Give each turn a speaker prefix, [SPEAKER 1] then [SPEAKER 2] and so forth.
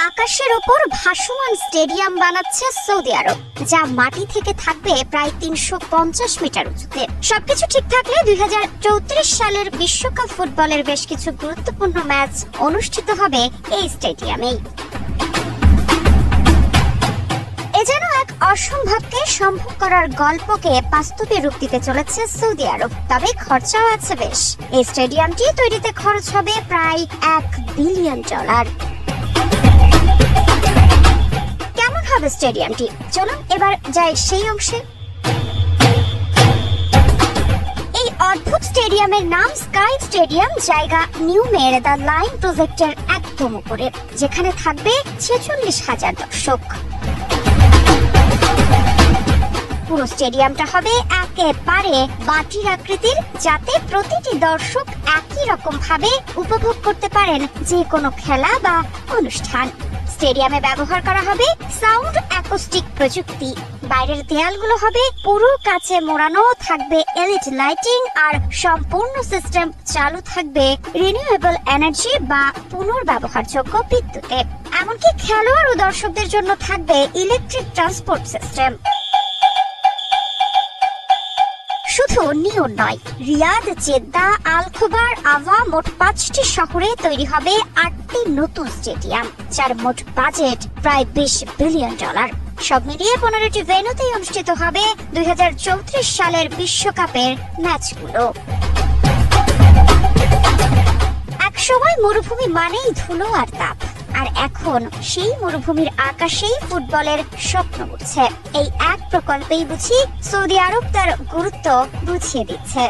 [SPEAKER 1] আকাশের ওপর ভাসমান স্টেডিয়াম বানাচ্ছে সৌদি আরব, যা মাটি থেকে থাকবে প্রায় ৩৫০ মিটার উঁচুতে। সবকিছু ঠিক থাকলে ২০৩৪ সালের বিশ্বকাপ ফুটবলের বেশ কিছু গুরুত্বপূর্ণ ম্যাচ অনুষ্ঠিত হবে এই স্টেডিয়ামেই। এ যেন এক অসম্ভবকে সম্ভব করার গল্পকে বাস্তবে রূপ দিতে চলেছে সৌদি আরব। তবে খরচাও আছে বেশ। এই স্টেডিয়ামটি তৈরিতে খরচ হবে প্রায় $1 বিলিয়ন। কেমন হবে স্টেডিয়ামটি? চলুন এবার যাই সেই অংশে। এই অদ্ভুত স্টেডিয়ামের নাম স্কাই স্টেডিয়াম, জায়গা নিউ মেরেদা লাইন প্রজেক্টের একদম উপরে, যেখানে থাকবে ৪৬,০০০ দর্শক। পুরো স্টেডিয়ামটা হবে একেবারে বাটির আকৃতির, যাতে প্রতিটি দর্শক একই রকম ভাবে উপভোগ করতে পারেন যে কোনো খেলা বা অনুষ্ঠান। স্টেডিয়ামে ব্যবহার করা হবে সাউন্ড অ্যাকোস্টিক প্রযুক্তি। বাইরের দেয়ালগুলো হবে পুরো কাচে মোড়ানো, থাকবে এলইডি লাইটিং, আর সম্পূর্ণ সিস্টেম চালু থাকবে রিনিউয়েবল এনার্জি বা পুনর্ব্যবহারযোগ্য বিদ্যুতে। এমনকি খেলোয়াড় ও দর্শকদের জন্য থাকবে ইলেকট্রিক ট্রান্সপোর্ট সিস্টেম। শুধু নিয়ন নয়, রিয়াদ, জেদ্দা, আল খোবার, আভা, মোট ৫টি শহরে তৈরি হবে ৮টি নতুন স্টেডিয়াম, যার মোট বাজেট প্রায় $২০ বিলিয়ন। সব মিলিয়ে ১৫টি ভেন্যুতেই অনুষ্ঠিত হবে ২০৩৪ সালের বিশ্বকাপের ম্যাচগুলো। একসময় মরুভূমি মানেই ধুলো আর তাপ, আর এখন সেই মরুভূমির আকাশেই ফুটবলের স্বপ্ন উঠছে। এই এক প্রকল্পেই বুঝি সৌদি আরব তার গুরুত্ব বুঝিয়ে দিচ্ছে।